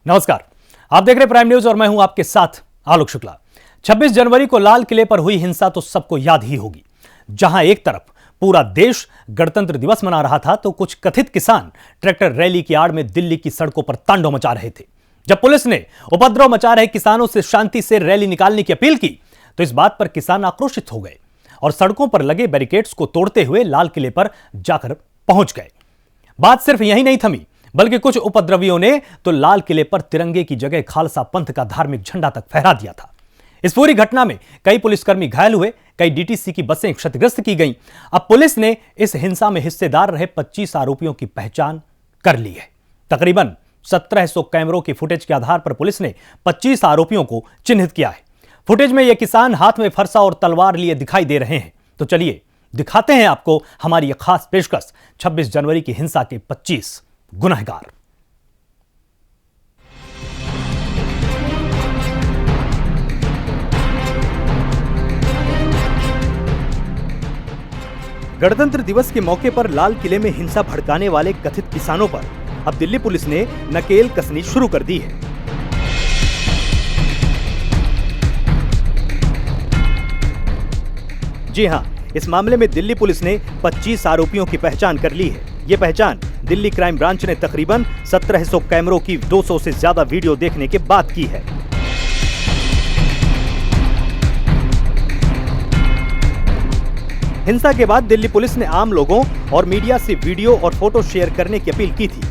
नमस्कार, आप देख रहे प्राइम न्यूज और मैं हूं आपके साथ आलोक शुक्ला। 26 जनवरी को लाल किले पर हुई हिंसा तो सबको याद ही होगी, जहां एक तरफ पूरा देश गणतंत्र दिवस मना रहा था तो कुछ कथित किसान ट्रैक्टर रैली की आड़ में दिल्ली की सड़कों पर तांडव मचा रहे थे। जब पुलिस ने उपद्रव मचा रहे किसानों से शांति से रैली निकालने की अपील की तो इस बात पर किसान आक्रोशित हो गए और सड़कों पर लगे बैरिकेड्स को तोड़ते हुए लाल किले पर जाकर पहुंच गए। बात सिर्फ यही नहीं थमी, बल्कि कुछ उपद्रवियों ने तो लाल किले पर तिरंगे की जगह खालसा पंथ का धार्मिक झंडा तक फहरा दिया था। इस पूरी घटना में कई पुलिसकर्मी घायल हुए, कई डीटीसी की बसें क्षतिग्रस्त की गईं। अब पुलिस ने इस हिंसा में हिस्सेदार रहे 25 आरोपियों की पहचान कर ली है। तकरीबन 1700 कैमरों की फुटेज के आधार पर पुलिस ने 25 आरोपियों को चिन्हित किया है। फुटेज में ये किसान हाथ में फरसा और तलवार लिए दिखाई दे रहे हैं। तो चलिए दिखाते हैं आपको हमारी ये खास पेशकश, 26 जनवरी की हिंसा के 25 गुनहगार। गणतंत्र दिवस के मौके पर लाल किले में हिंसा भड़काने वाले कथित किसानों पर अब दिल्ली पुलिस ने नकेल कसनी शुरू कर दी है। जी हां, इस मामले में दिल्ली पुलिस ने 25 आरोपियों की पहचान कर ली है। ये पहचान दिल्ली क्राइम ब्रांच ने तकरीबन 1700 कैमरों की 200 से ज्यादा वीडियो देखने के बाद की है। हिंसा के बाद दिल्ली पुलिस ने आम लोगों और मीडिया से वीडियो और फोटो शेयर करने की अपील की थी।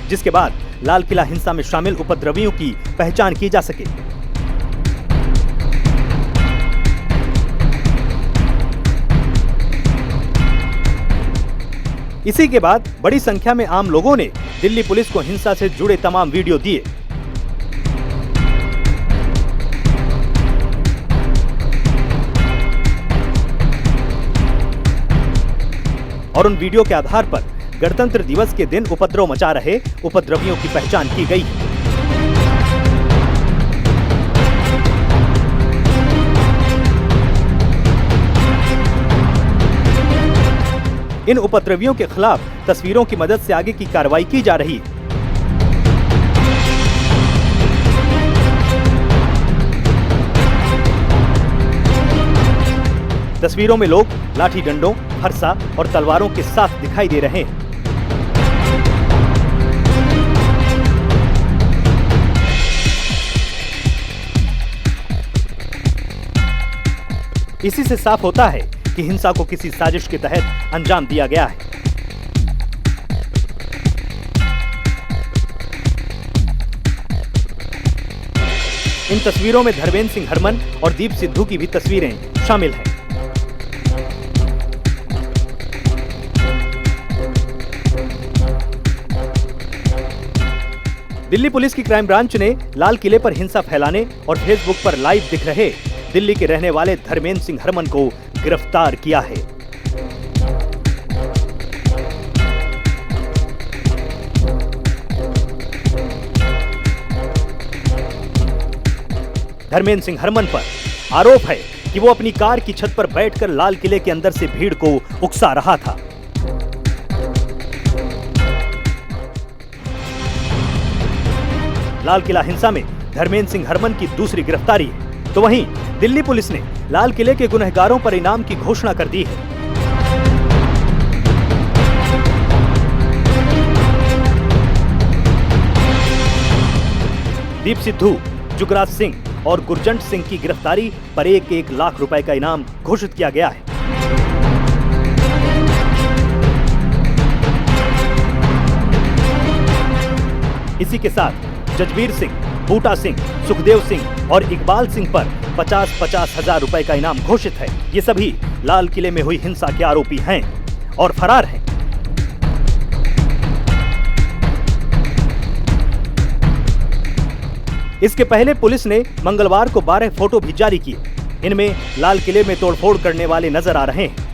जिसके बाद लाल किला हिंसा में शामिल उपद्रवियों की पहचान की जा सके। इसी के बाद बड़ी संख्या में आम लोगों ने दिल्ली पुलिस को हिंसा से जुड़े तमाम वीडियो दिए। और उन वीडियो के आधार पर गणतंत्र दिवस के दिन उपद्रव मचा रहे उपद्रवियों की पहचान की गई। इन उपद्रवियों के खिलाफ तस्वीरों की मदद से आगे की कार्रवाई की जा रही है। तस्वीरों में लोग लाठी डंडों, फरसा और तलवारों के साथ दिखाई दे रहे हैं। इसी से साफ होता है कि हिंसा को किसी साजिश के तहत अंजाम दिया गया है। इन तस्वीरों में धर्मेंद्र सिंह हरमन और दीप सिद्धू की भी तस्वीरें शामिल हैं। दिल्ली पुलिस की क्राइम ब्रांच ने लाल किले पर हिंसा फैलाने और फेसबुक पर लाइव दिख रहे दिल्ली के रहने वाले धर्मेंद्र सिंह हरमन को गिरफ्तार किया है। धर्मेंद्र सिंह हरमन पर आरोप है कि वो अपनी कार की छत पर बैठकर लाल किले के अंदर से भीड़ को उकसा रहा था। लाल किला हिंसा में धर्मेंद्र सिंह हरमन की दूसरी गिरफ्तारी है। तो वहीं दिल्ली पुलिस ने लाल किले के गुनहगारों पर इनाम की घोषणा कर दी है। दीप सिद्धू, जुगराज सिंह और गुरजंट सिंह की गिरफ्तारी पर 1-1 लाख रुपए का इनाम घोषित किया गया है। इसी के साथ जजबीर सिंह, बूटा सिंह, सुखदेव सिंह और इकबाल सिंह पर 50-50 हजार रुपए का इनाम घोषित है। ये सभी लाल किले में हुई हिंसा के आरोपी हैं और फरार हैं। इसके पहले पुलिस ने मंगलवार को 12 फोटो भी जारी किए। इनमें लाल किले में तोड़फोड़ करने वाले नजर आ रहे हैं।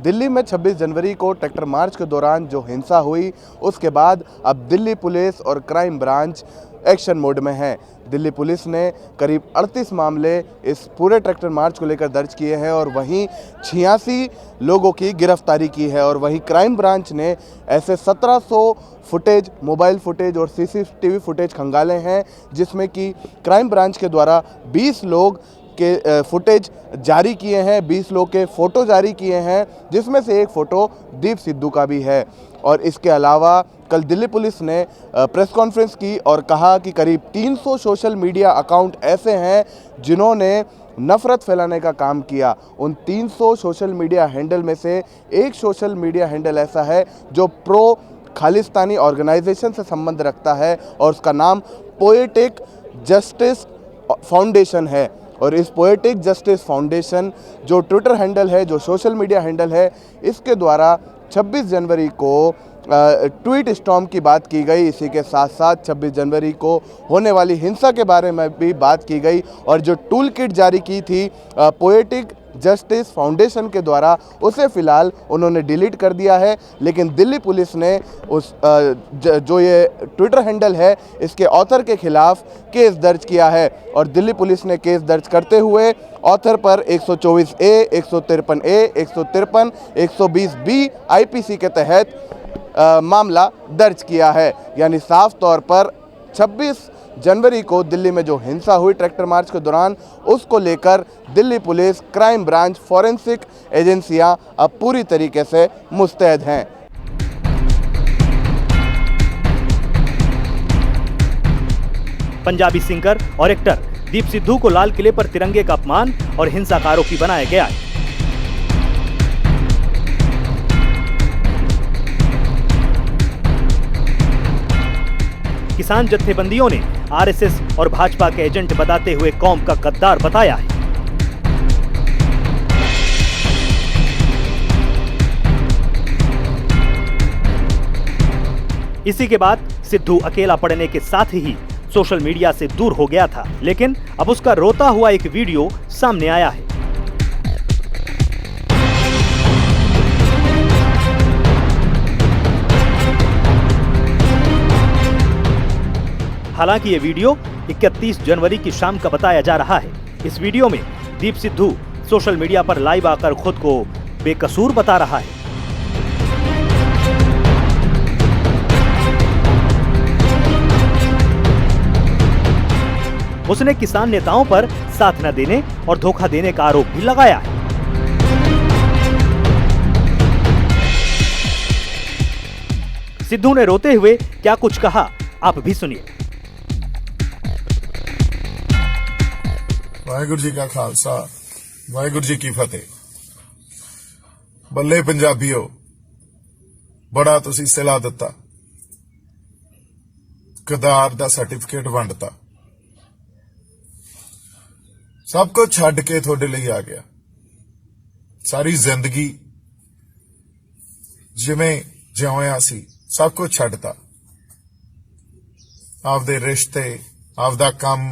दिल्ली में 26 जनवरी को ट्रैक्टर मार्च के दौरान जो हिंसा हुई, उसके बाद अब दिल्ली पुलिस और क्राइम ब्रांच एक्शन मोड में है। दिल्ली पुलिस ने करीब 38 मामले इस पूरे ट्रैक्टर मार्च को लेकर दर्ज किए हैं और वहीं 86 लोगों की गिरफ्तारी की है। और वहीं क्राइम ब्रांच ने ऐसे 1700 फुटेज, मोबाइल फुटेज और सीसीटीवी फुटेज खंगाले हैं, जिसमें कि क्राइम ब्रांच के द्वारा 20 लोग के फुटेज जारी किए हैं, 20 लोग के फ़ोटो जारी किए हैं, जिसमें से एक फ़ोटो दीप सिद्धू का भी है। और इसके अलावा कल दिल्ली पुलिस ने प्रेस कॉन्फ्रेंस की और कहा कि करीब 300 सोशल मीडिया अकाउंट ऐसे हैं जिन्होंने नफ़रत फैलाने का काम किया। उन 300 सोशल मीडिया हैंडल में से एक सोशल मीडिया हैंडल ऐसा है जो प्रो खालिस्तानी ऑर्गेनाइजेशन से संबंध रखता है और उसका नाम पोएटिक जस्टिस फाउंडेशन है। और इस पोएटिक जस्टिस फाउंडेशन जो ट्विटर हैंडल है, जो सोशल मीडिया हैंडल है, इसके द्वारा 26 जनवरी को ट्वीट स्टॉर्म की बात की गई। इसी के साथ साथ 26 जनवरी को होने वाली हिंसा के बारे में भी बात की गई और जो टूल किट जारी की थी पोएटिक जस्टिस फाउंडेशन के द्वारा, उसे फ़िलहाल उन्होंने डिलीट कर दिया है। लेकिन दिल्ली पुलिस ने उस जो ये ट्विटर हैंडल है, इसके ऑथर के खिलाफ केस दर्ज किया है। और दिल्ली पुलिस ने केस दर्ज करते हुए ऑथर पर 124A, 153A, 153, 120B IPC के तहत मामला दर्ज किया है। यानी साफ तौर पर 26 जनवरी को दिल्ली में जो हिंसा हुई ट्रैक्टर मार्च के दौरान, उसको लेकर Delhi police, crime branch, forensic एजेंसियां अब पूरी तरीके से मुस्तैद हैं। पंजाबी सिंगर और एक्टर दीप सिद्धू को लाल किले पर तिरंगे का अपमान और हिंसा का आरोपी बनाया गया है। किसान जत्थेबंदियों ने आरएसएस और भाजपा के एजेंट बताते हुए कौम का गद्दार बताया है। इसी के बाद सिद्धू अकेला पड़ने के साथ ही सोशल मीडिया से दूर हो गया था, लेकिन अब उसका रोता हुआ एक वीडियो सामने आया है। हालांकि ये वीडियो 31 जनवरी की शाम का बताया जा रहा है। इस वीडियो में दीप सिद्धू सोशल मीडिया पर लाइव आकर खुद को बेकसूर बता रहा है। उसने किसान नेताओं पर साथ न देने और धोखा देने का आरोप भी लगाया है। सिद्धू ने रोते हुए क्या कुछ कहा, आप भी सुनिए। वाहिगुरु जी का खालसा, वाहिगुरु जी की फतेह। बल्ले पंजाबियो, बड़ा तुसी सिला दिता, गद्दार दा सर्टिफिकेट वंडता, सब कुछ छड्ड के थोड़े लिए आ गया। सारी जिंदगी जिवें जिउया सी सब कुछ छड्डता, आपदे रिश्ते, आपदा काम,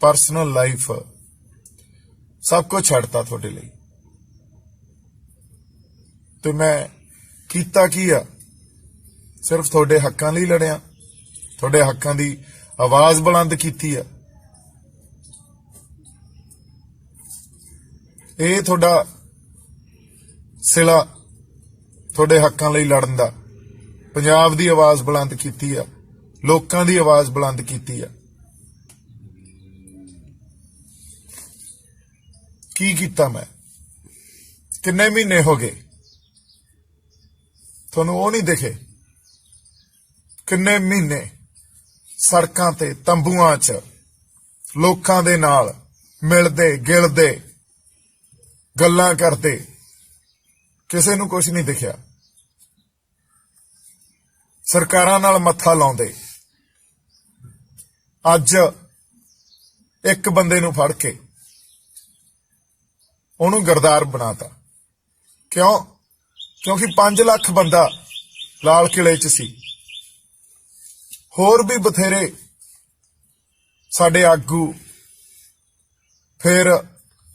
पर्सनल लाइफ सब कुछ छड्डता थोड़े लिए। तो मैं कीता की आ, सिर्फ थोड़े हक्कां लई लड़िया, थोड़े हक्कां दी आवाज बुलंद कीती आ। ਇਹ ਤੁਹਾਡਾ ਸਿਲਾ ਤੁਹਾਡੇ ਹੱਕਾਂ ਲਈ ਲੜਨ ਦਾ, ਪੰਜਾਬ ਦੀ ਆਵਾਜ਼ ਬੁਲੰਦ ਕੀਤੀ ਆ, ਲੋਕਾਂ ਦੀ ਆਵਾਜ਼ ਬੁਲੰਦ ਕੀਤੀ ਆ। ਕੀ ਕੀਤਾ ਮੈਂ? ਕਿੰਨੇ ਮਹੀਨੇ ਹੋ ਗਏ ਤੁਹਾਨੂੰ ਉਹ ਨਹੀਂ ਦਿਖੇ? ਕਿੰਨੇ ਮਹੀਨੇ ਸੜਕਾਂ ਤੇ ਤੰਬੂਆਂ 'ਚ ਲੋਕਾਂ ਦੇ ਨਾਲ ਮਿਲਦੇ ਗਿਲਦੇ ਗੱਲਾਂ ਕਰਦੇ, ਕਿਸੇ ਨੂੰ ਕੁਝ ਨਹੀਂ ਦਿਖਿਆ। ਸਰਕਾਰਾਂ ਨਾਲ ਮੱਥਾ ਲਾਉਂਦੇ, ਅੱਜ ਇੱਕ ਬੰਦੇ ਨੂੰ ਫੜ ਕੇ ਉਹਨੂੰ ਗਰਦਾਰ ਬਣਾਤਾ। ਕਿਉਂ? ਕਿਉਂਕਿ 5 ਲੱਖ ਬੰਦਾ ਲਾਲ ਕਿਲੇ 'ਚ ਸੀ। ਹੋਰ ਵੀ ਬਥੇਰੇ ਸਾਡੇ ਆਗੂ, ਫਿਰ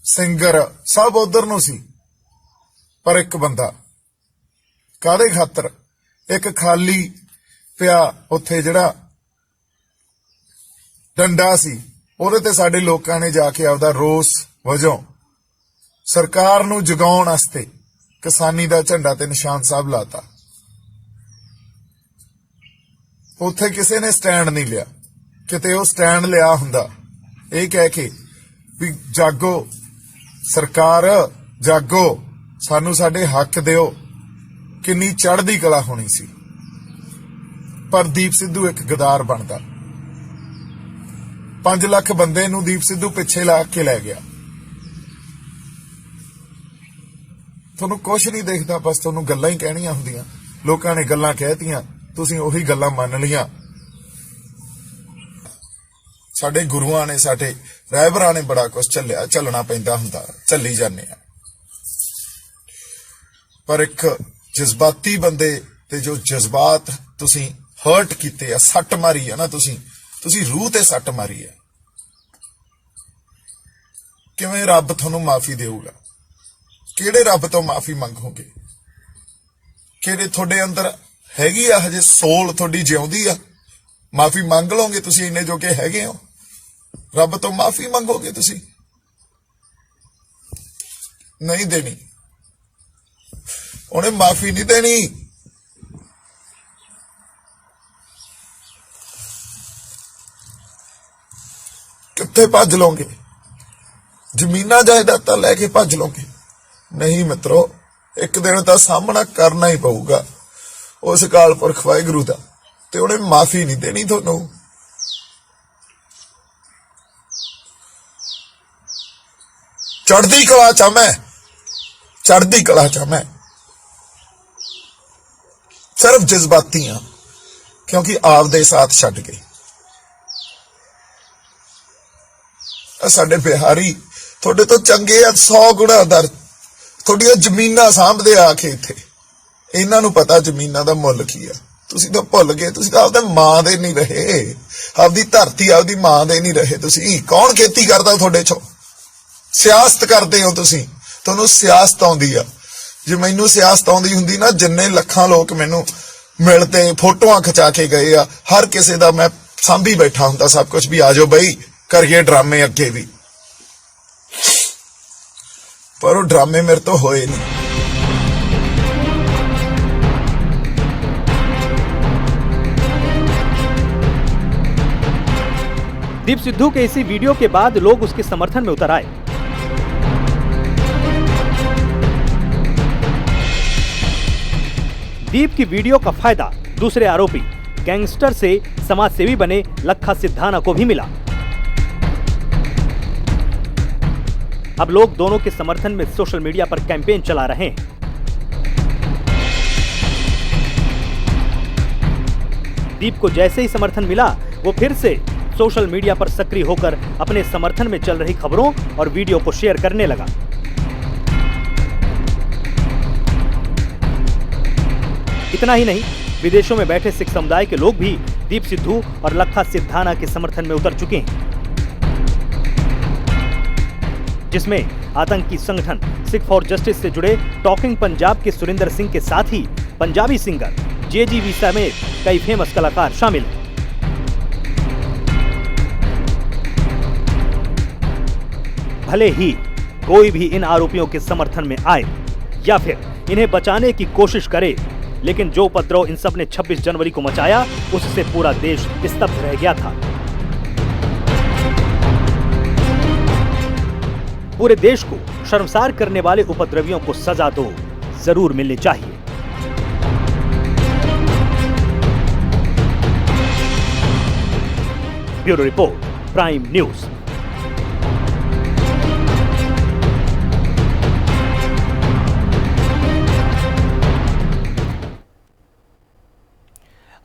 ਸਿੰਗਰ सब उधर ਨੂੰ ਸੀ, ਪਰ ਇੱਕ ਬੰਦਾ ਕਾਹਦੇ ਖਾਤਰ? ਇੱਕ ਖਾਲੀ ਪਿਆ ਉੱਥੇ ਜਿਹੜਾ ਡੰਡਾ ਸੀ, ਉਹਦੇ ਤੇ ਸਾਡੇ ਲੋਕਾਂ ਨੇ ਜਾ ਕੇ ਆਪਦਾ ਰੋਸ ਵਜੋਂ ਸਰਕਾਰ ਨੂੰ ਜਗਾਉਣ ਵਾਸਤੇ ਕਿਸਾਨੀ ਦਾ ਝੰਡਾ ਤੇ ਨਿਸ਼ਾਨ ਸਾਹਿਬ ਲਾਤਾ। ਉੱਥੇ ਕਿਸੇ ਨੇ ਸਟੈਂਡ ਨਹੀਂ ਲਿਆ। ਕਿਤੇ ਉਹ ਸਟੈਂਡ ਲਿਆ ਹੁੰਦਾ ਇਹ ਕਹਿ ਕੇ ਵੀ ਜਾਗੋ ਸਰਕਾਰ, ਜਾਗੋ, ਸਾਨੂੰ ਸਾਡੇ ਹੱਕ ਦਿਓ, ਕਿੰਨੀ ਚੜ੍ਹਦੀ ਕਲਾ ਹੋਣੀ ਸੀ। ਪਰ ਦੀਪ ਸਿੱਧੂ ਇੱਕ ਗਦਾਰ ਬਣਦਾ। 5 ਲੱਖ ਬੰਦੇ ਨੂੰ ਦੀਪ ਸਿੱਧੂ ਪਿੱਛੇ ਲਾ ਕੇ ਲੈ ਗਿਆ। ਤੁਹਾਨੂੰ ਕੁਛ ਨਹੀਂ ਦੇਖਦਾ, ਬਸ ਤੁਹਾਨੂੰ ਗੱਲਾਂ ਹੀ ਕਹਿਣੀਆਂ ਹੁੰਦੀਆਂ। ਲੋਕਾਂ ਨੇ ਗੱਲਾਂ ਕਹਿਤੀਆਂ, ਤੁਸੀਂ ਉਹੀ ਗੱਲਾਂ ਮੰਨ ਲਈਆਂ। ਸਾਡੇ ਗੁਰੂਆਂ ਨੇ, ਸਾਡੇ ਰਹਿਬਰਾਂ ਨੇ ਬੜਾ ਕੁਝ ਝੱਲਿਆ, ਝੱਲਣਾ ਪੈਂਦਾ ਹੁੰਦਾ, ਝੱਲੀ ਜਾਂਦੇ ਆ। ਪਰ ਇੱਕ ਜਜ਼ਬਾਤੀ ਬੰਦੇ ਤੇ ਜੋ ਜਜ਼ਬਾਤ ਤੁਸੀਂ ਹਰਟ ਕੀਤੇ ਆ, ਸੱਟ ਮਾਰੀ ਆ ਨਾ, ਤੁਸੀਂ ਰੂਹ ਤੇ ਸੱਟ ਮਾਰੀ ਆ। ਕਿਵੇਂ ਰੱਬ ਤੁਹਾਨੂੰ ਮਾਫੀ ਦੇਊਗਾ? ਕਿਹੜੇ ਰੱਬ ਤੋਂ ਮਾਫੀ ਮੰਗੋਗੇ? ਕਿਹੜੇ ਤੁਹਾਡੇ ਅੰਦਰ ਹੈਗੀ ਆ ਹਜੇ ਸੋਲ, ਤੁਹਾਡੀ ਜਿਉਂਦੀ ਆ? ਮਾਫੀ ਮੰਗ ਲਓਗੇ ਤੁਸੀਂ? ਇੰਨੇ ਜੋਗੇ ਹੈਗੇ ਹੋ? ਰੱਬ ਤੋਂ ਮਾਫੀ ਮੰਗੋਗੇ ਤੁਸੀਂ? ਨਹੀਂ ਦੇਣੀ, ਉਹਨੇ ਮਾਫੀ ਨਹੀਂ ਦੇਣੀ। ਕਿੱਥੇ ਭੱਜ ਲਓਗੇ? ਜ਼ਮੀਨਾਂ ਜਾਇਦਾਦਾਂ ਲੈ ਕੇ ਭੱਜ ਲਓਗੇ? ਨਹੀਂ ਮਿੱਤਰੋ, ਇੱਕ ਦਿਨ ਤਾਂ ਸਾਹਮਣਾ ਕਰਨਾ ਹੀ ਪਊਗਾ ਉਸ ਅਕਾਲ ਪੁਰਖ ਵਾਹਿਗੁਰੂ ਦਾ, ਤੇ ਉਹਨੇ ਮਾਫੀ ਨਹੀਂ ਦੇਣੀ ਤੁਹਾਨੂੰ। ਚੜ੍ਹਦੀ ਕਲਾ ਚ ਮੈਂ, ਚੜ੍ਹਦੀ ਕਲਾ ਚ ਮੈਂ ਸਿਰਫ ਜਜ਼ਬਾਤੀ ਹਾਂ, ਕਿਉਂਕਿ ਆਪਦੇ ਸਾਥ ਛੱਡ ਗਏ। ਸਾਡੇ ਬਿਹਾਰੀ ਤੁਹਾਡੇ ਤੋਂ ਚੰਗੇ ਆ 100 ਗੁਣਾ ਦਰ। ਤੁਹਾਡੀਆਂ ਜ਼ਮੀਨਾਂ ਸਾਂਭਦੇ ਆ ਕੇ ਇੱਥੇ, ਇਹਨਾਂ ਨੂੰ ਪਤਾ ਜ਼ਮੀਨਾਂ ਦਾ ਮੁੱਲ ਕੀ ਆ। ਤੁਸੀਂ ਤਾਂ ਭੁੱਲ ਗਏ, ਤੁਸੀਂ ਤਾਂ ਆਪਦੇ ਮਾਂ ਦੇ ਨਹੀਂ ਰਹੇ, ਆਪਦੀ ਧਰਤੀ ਆਪਦੀ ਮਾਂ ਦੇ ਨਹੀਂ ਰਹੇ। ਤੁਸੀਂ ਕੌਣ ਖੇਤੀ ਕਰਦਾ ਤੁਹਾਡੇ ਚੋਂ? ਸਿਆਸਤ ਕਰਦੇ ਹੋ ਤੁਸੀਂ, ਤੁਹਾਨੂੰ ਸਿਆਸਤ ਆਉਂਦੀ ਆ। ਜੇ ਮੈਨੂੰ ਸਿਆਸਤ ਆਉਂਦੀ ਹੁੰਦੀ ਨਾ, ਜਿੰਨੇ ਲੱਖਾਂ ਲੋਕ ਮੈਨੂੰ ਮਿਲਦੇ, ਫੋਟੋਆਂ ਖਿਚਾ ਕੇ ਗਏ ਆ, ਹਰ ਕਿਸੇ ਦਾ ਮੈਂ ਸਾਂਭੀ ਬੈਠਾ ਹੁੰਦਾ ਸਭ ਕੁਝ, ਵੀ ਆਜੋ ਬਈ ਕਰੀਏ ਡਰਾਮੇ ਅੱਗੇ ਵੀ। ਪਰ ਉਹ ਡਰਾਮੇ ਮੇਰੇ ਤੋਂ ਹੋਏ नहीं। दीप सिद्धू के इसी वीडियो के बाद लोग उसके समर्थन में उतर आए। दीप की वीडियो का फायदा दूसरे आरोपी गैंगस्टर से समाजसेवी बने लखा सिद्धाना को भी मिला। अब लोग दोनों के समर्थन में सोशल मीडिया पर कैंपेन चला रहे हैं। दीप को जैसे ही समर्थन मिला, वो फिर से सोशल मीडिया पर सक्रिय होकर अपने समर्थन में चल रही खबरों और वीडियो को शेयर करने लगा। इतना ही नहीं, विदेशों में बैठे सिख समुदाय के लोग भी दीप सिद्धू और लखा सिद्धाना के समर्थन में उतर चुके हैं, जिसमें आतंकी संगठन सिख फॉर जस्टिस से जुड़े टॉकिंग पंजाब के सुरिंदर सिंह के साथ ही पंजाबी सिंगर जेजीवी समेत कई फेमस कलाकार शामिल हैं। भले ही कोई भी इन आरोपियों के समर्थन में आए या फिर इन्हें बचाने की कोशिश करे, लेकिन जो उपद्रव इन सब ने 26 जनवरी को मचाया, उससे पूरा देश स्तब्ध रह गया था। पूरे देश को शर्मसार करने वाले उपद्रवियों को सजा तो जरूर मिलनी चाहिए। Bureau report, prime news.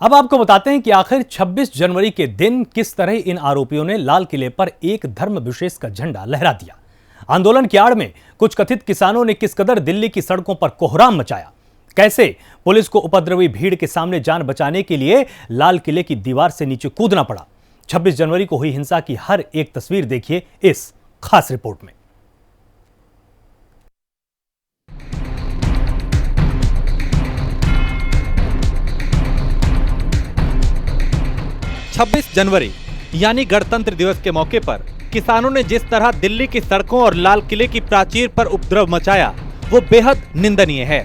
अब आपको बताते हैं कि आखिर 26 जनवरी के दिन किस तरह इन आरोपियों ने लाल किले पर एक धर्म विशेष का झंडा लहरा दिया। आंदोलन की आड़ में कुछ कथित किसानों ने किस कदर दिल्ली की सड़कों पर कोहराम मचाया, कैसे पुलिस को उपद्रवी भीड़ के सामने जान बचाने के लिए लाल किले की दीवार से नीचे कूदना पड़ा। 26 जनवरी को हुई हिंसा की हर एक तस्वीर देखिए इस खास रिपोर्ट में। 26 जनवरी यानी गणतंत्र दिवस के मौके पर किसानों ने जिस तरह दिल्ली की सड़कों और लाल किले की प्राचीर पर उपद्रव मचाया, वो बेहद निंदनीय है।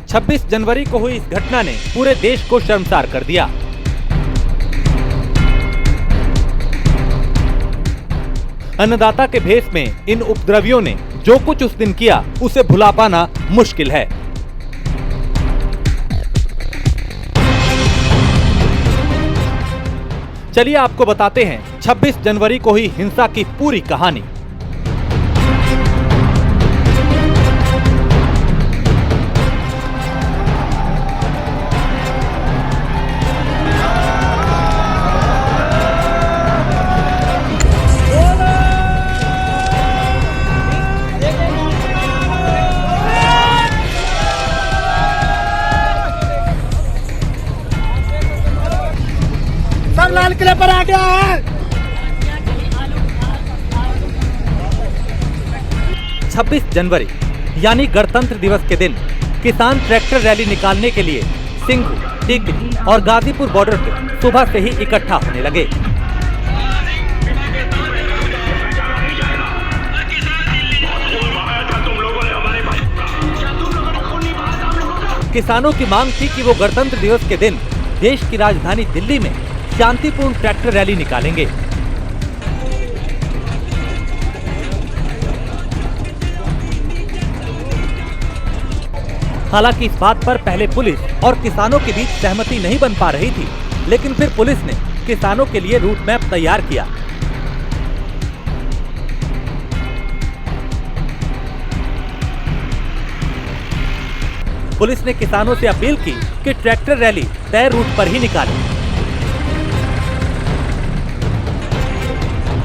छब्बीस जनवरी को हुई इस घटना ने पूरे देश को शर्मसार कर दिया। अन्नदाता के भेष में इन उपद्रवियों ने जो कुछ उस दिन किया, उसे भुला पाना मुश्किल है। चलिए आपको बताते हैं 26 जनवरी को हुई हिंसा की पूरी कहानी। लाल किले पर आ गया है। 26 जनवरी यानी गणतंत्र दिवस के दिन किसान ट्रैक्टर रैली निकालने के लिए सिंघू, टीकरी और गाजीपुर बॉर्डर पे सुबह से ही इकट्ठा होने लगे। किसानों की मांग थी कि वो गणतंत्र दिवस के दिन देश की राजधानी दिल्ली में शांतिपूर्ण ट्रैक्टर रैली निकालेंगे। हालांकि इस बात पर पहले पुलिस और किसानों के बीच सहमति नहीं बन पा रही थी, लेकिन फिर पुलिस ने किसानों के लिए रूट मैप तैयार किया। पुलिस ने किसानों से अपील की कि ट्रैक्टर रैली तय रूट पर ही निकालें।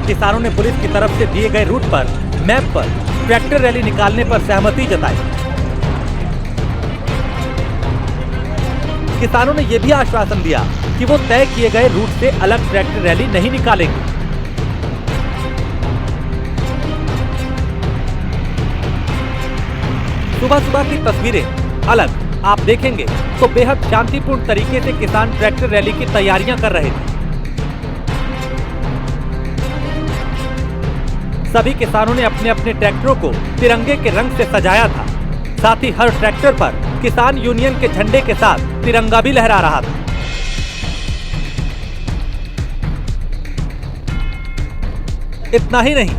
किसानों ने पुलिस की तरफ से दिए गए रूट पर मैप पर ट्रैक्टर रैली निकालने पर सहमति जताई। किसानों ने यह भी आश्वासन दिया कि वो तय किए गए रूट से अलग ट्रैक्टर रैली नहीं निकालेंगे। सुबह सुबह की तस्वीरें अलग आप देखेंगे तो बेहद शांतिपूर्ण तरीके से किसान ट्रैक्टर रैली की तैयारियां कर रहे थे। सभी किसानों ने अपने अपने ट्रैक्टरों को तिरंगे के रंग से सजाया था। साथ ही हर ट्रैक्टर पर किसान यूनियन के झंडे के साथ तिरंगा भी लहरा रहा था। इतना ही नहीं,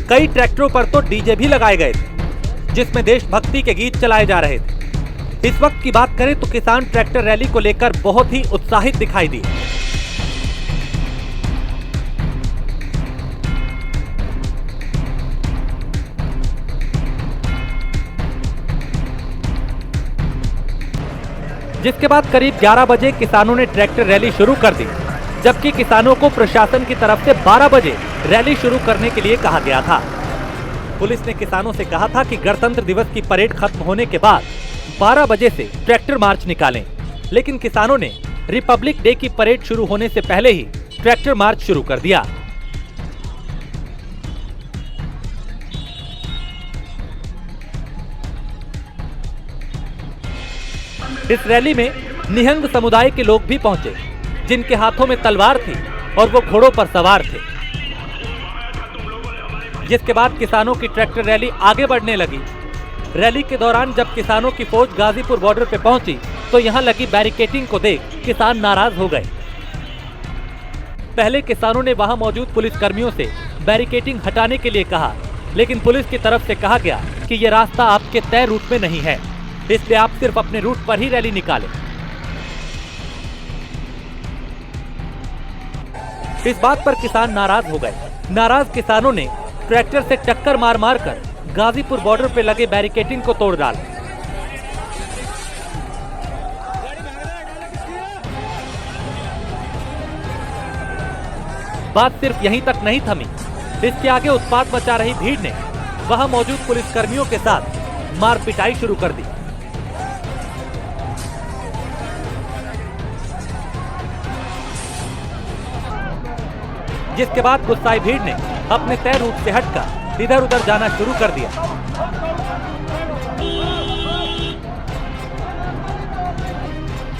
कई ट्रैक्टरों पर तो डीजे भी लगाए गए थे, जिसमें देशभक्ति के गीत चलाए जा रहे थे। इस वक्त की बात करें तो किसान ट्रैक्टर रैली को लेकर बहुत ही उत्साहित दिखाई दी। जिसके बाद करीब 11 बजे किसानों ने ट्रैक्टर रैली शुरू कर दी, जबकि किसानों को प्रशासन की तरफ से 12 बजे रैली शुरू करने के लिए कहा गया था। पुलिस ने किसानों से कहा था कि गणतंत्र दिवस की परेड खत्म होने के बाद 12 बजे से ट्रैक्टर मार्च निकालें, लेकिन किसानों ने रिपब्लिक डे की परेड शुरू होने से पहले ही ट्रैक्टर मार्च शुरू कर दिया। इस रैली में निहंग समुदाय के लोग भी पहुंचे, जिनके हाथों में तलवार थी और वो घोड़ों पर सवार थे। जिसके बाद किसानों की ट्रैक्टर रैली आगे बढ़ने लगी। रैली के दौरान जब किसानों की फौज गाजीपुर बॉर्डर पर पहुंची तो यहां लगी बैरिकेडिंग को देख किसान नाराज हो गए। पहले किसानों ने वहां मौजूद पुलिस कर्मियों से बैरिकेडिंग हटाने के लिए कहा, लेकिन पुलिस की तरफ से कहा गया कि ये रास्ता आपके तय रूट में नहीं है, इसलिए आप सिर्फ अपने रूट पर ही रैली निकालें। इस बात पर किसान नाराज हो गए। नाराज किसानों ने ट्रैक्टर से टक्कर मार मार कर गाजीपुर बॉर्डर पे लगे बैरिकेडिंग को तोड़ डाला। बात सिर्फ यहीं तक नहीं थमी। इसके आगे उत्पात मचा रही भीड़ ने वहां मौजूद पुलिस कर्मियों के साथ मार पिटाई शुरू कर दी। जिसके बाद गुस्साई भीड़ ने अपने तय रूट से हटकर इधर उधर जाना शुरू कर दिया।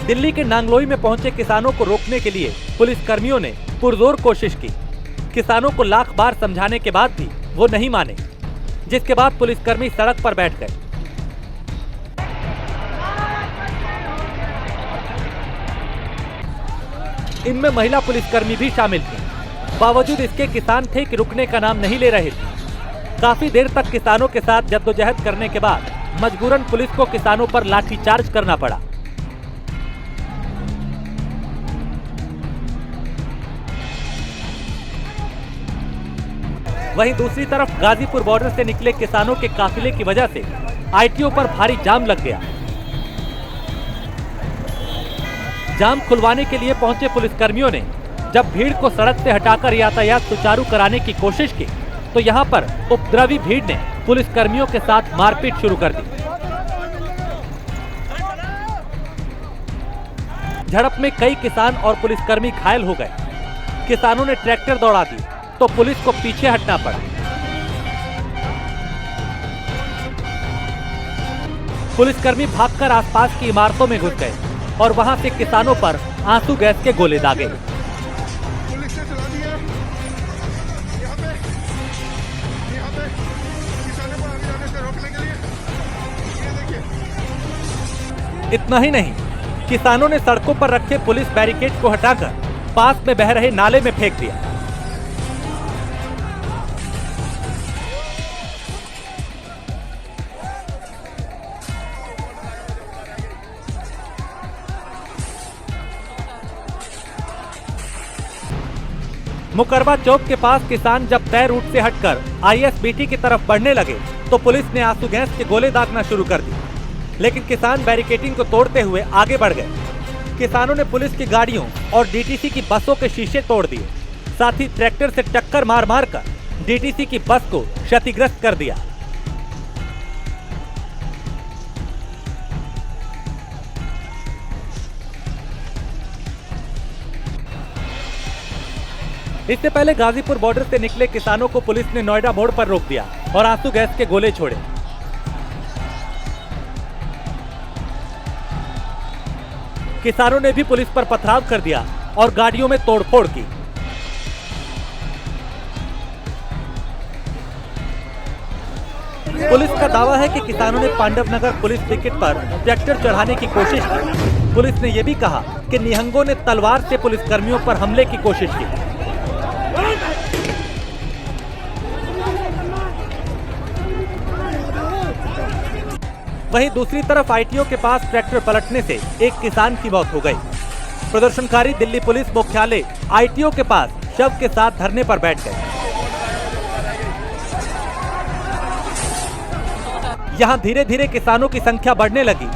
दिल्ली के नांगलोई में पहुंचे किसानों को रोकने के लिए पुलिस कर्मियों ने पुरजोर कोशिश की। किसानों को लाख बार समझाने के बाद भी वो नहीं माने, जिसके बाद पुलिसकर्मी सड़क पर बैठ गए। इनमें महिला पुलिसकर्मी भी शामिल थी। बावजूद इसके किसान थे कि रुकने का नाम नहीं ले रहे थे। काफी देर तक किसानों के साथ जद्दोजहद करने के बाद मजबूरन पुलिस को किसानों पर लाठीचार्ज करना पड़ा। वहीं दूसरी तरफ गाजीपुर बॉर्डर से निकले किसानों के काफिले की वजह से आईटीओ पर भारी जाम लग गया। जाम खुलवाने के लिए पहुंचे पुलिसकर्मियों ने जब भीड़ को सड़क से हटाकर यातायात सुचारू कराने की कोशिश की तो यहां पर उपद्रवी भीड़ ने पुलिसकर्मियों के साथ मारपीट शुरू कर दी। झड़प में कई किसान और पुलिसकर्मी घायल हो गए। किसानों ने ट्रैक्टर दौड़ा दी तो पुलिस को पीछे हटना पड़ा। पुलिसकर्मी भागकर आसपास की इमारतों में घुस गए और वहां से किसानों पर आंसू गैस के गोले दागे। इतना ही नहीं, किसानों ने सड़कों पर रखे पुलिस बैरिकेड को हटाकर पास में बह रहे नाले में फेंक दिया। मुकरबा चौक के पास किसान जब तय रूट से हटकर आईएसबीटी की तरफ बढ़ने लगे तो पुलिस ने आंसू गैस के गोले दागना शुरू कर दी, लेकिन किसान बैरिकेडिंग को तोड़ते हुए आगे बढ़ गए। किसानों ने पुलिस की गाड़ियों और डीटीसी की बसों के शीशे तोड़ दिए, साथ ही ट्रैक्टर से टक्कर मार मार कर डीटीसी की बस को क्षतिग्रस्त कर दिया। इससे पहले गाजीपुर बॉर्डर से निकले किसानों को पुलिस ने नोएडा मोड़ पर रोक दिया और आंसू गैस के गोले छोड़े। किसानों ने भी पुलिस पर पथराव कर दिया और गाड़ियों में तोड़फोड़ की। पुलिस का दावा है कि किसानों ने पांडवनगर पुलिस पिकेट पर ट्रैक्टर चढ़ाने की कोशिश की। पुलिस ने यह भी कहा कि निहंगों ने तलवार से पुलिसकर्मियों पर हमले की कोशिश की। वहीं दूसरी तरफ आईटीओ के पास ट्रैक्टर पलटने से एक किसान की मौत हो गई। प्रदर्शनकारी दिल्ली पुलिस मुख्यालय आईटीओ के पास शव के साथ धरने पर बैठ गए। यहां धीरे धीरे किसानों की संख्या बढ़ने लगी।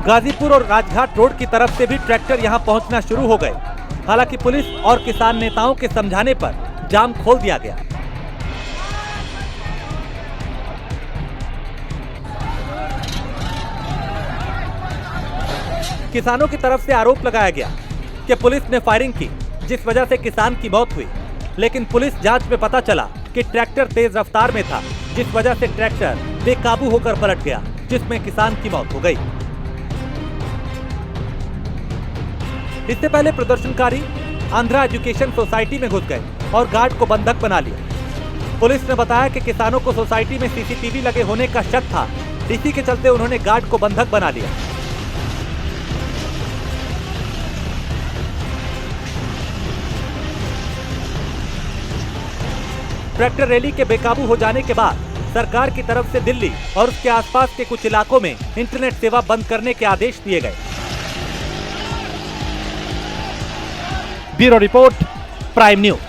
गाजीपुर और राजघाट रोड की तरफ से भी ट्रैक्टर यहां पहुंचना शुरू हो गए। हालांकि पुलिस और किसान नेताओं के समझाने पर जाम खोल दिया गया। किसानों की तरफ से आरोप लगाया गया कि पुलिस ने फायरिंग की, जिस वजह से किसान की मौत हुई। लेकिन पुलिस जांच में पता चला कि ट्रैक्टर तेज रफ्तार में था, जिस वजह से ट्रैक्टर बेकाबू होकर पलट गया, जिसमें किसान की मौत हो गई। इससे पहले प्रदर्शनकारी आंध्रा एजुकेशन सोसाइटी में घुस गए और गार्ड को बंधक बना लिया। पुलिस ने बताया कि किसानों को सोसाइटी में सीसीटीवी लगे होने का शक था, इसी के चलते उन्होंने गार्ड को बंधक बना लिया। ट्रैक्टर रैली के बेकाबू हो जाने के बाद सरकार की तरफ से दिल्ली और उसके आसपास के कुछ इलाकों में इंटरनेट सेवा बंद करने के आदेश दिए गए। Bureau report, prime news.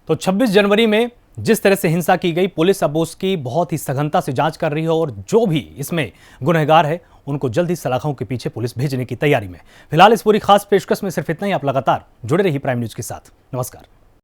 तो 26 जनवरी में जिस तरह से हिंसा की गई, पुलिस अब उसकी बहुत ही सघनता से जांच कर रही है और जो भी इसमें गुनहगार है उनको जल्द ही सलाखों के पीछे पुलिस भेजने की तैयारी में। फिलहाल इस पूरी खास पेशकश में सिर्फ इतना ही। आप लगातार जुड़े रहिए प्राइम न्यूज के साथ। नमस्कार।